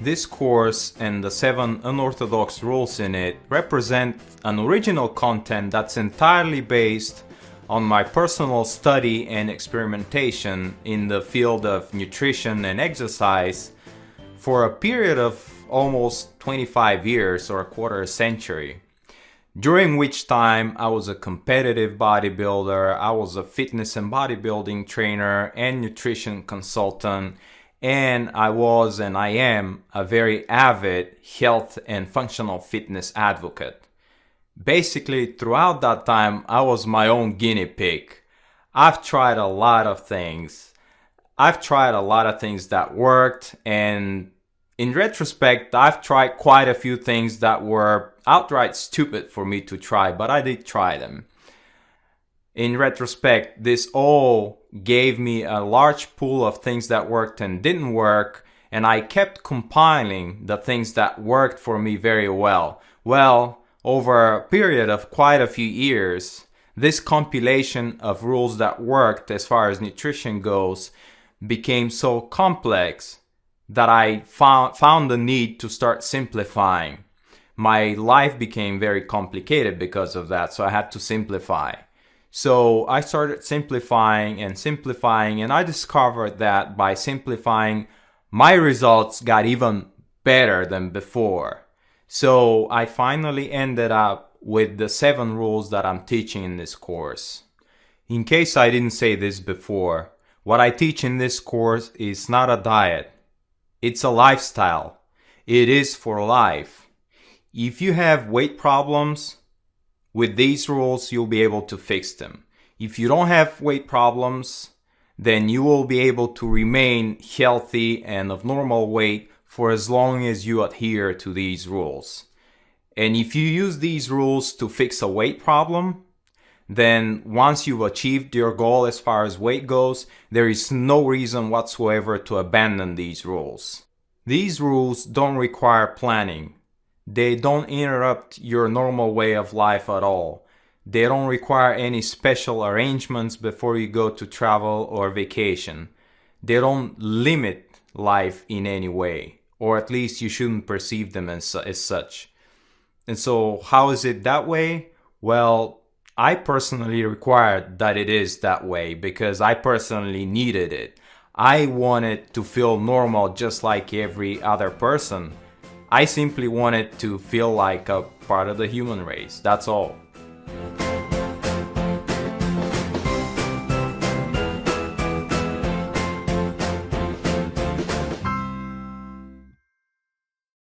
This course and the 7 unorthodox rules in it represent an original content that's entirely based on my personal study and experimentation in the field of nutrition and exercise for a period of almost 25 years or a quarter century, during which time I was a competitive bodybuilder, I was a fitness and bodybuilding trainer and nutrition consultant, and I was and I am a very avid health and functional fitness advocate. Basically, throughout that time, I was my own guinea pig. I've tried a lot of things. I've tried a lot of things that worked, and in retrospect, I've tried quite a few things that were outright stupid for me to try, but I did try them. In retrospect, this all gave me a large pool of things that worked and didn't work, and I kept compiling the things that worked for me very well. Well, over a period of quite a few years, this compilation of rules that worked as far as nutrition goes became so complex that I found the need to start simplifying. My life became very complicated because of that, so I had to simplify. So I started simplifying, and I discovered that by simplifying, my results got even better than before. So I finally ended up with the 7 rules that I'm teaching in this course. In case I didn't say this before, what I teach in this course is not a diet. It's a lifestyle. It is for life. If you have weight problems, with these rules, you'll be able to fix them. If you don't have weight problems, then you will be able to remain healthy and of normal weight for as long as you adhere to these rules. And if you use these rules to fix a weight problem, then once you've achieved your goal as far as weight goes, there is no reason whatsoever to abandon these rules. These rules don't require planning. They don't interrupt your normal way of life at all. They don't require any special arrangements before you go to travel or vacation. They don't limit life in any way, or at least you shouldn't perceive them as such. And so how is it that way? Well, I personally required that it is that way because I personally needed it. I wanted to feel normal just like every other person. I simply wanted to feel like a part of the human race, that's all.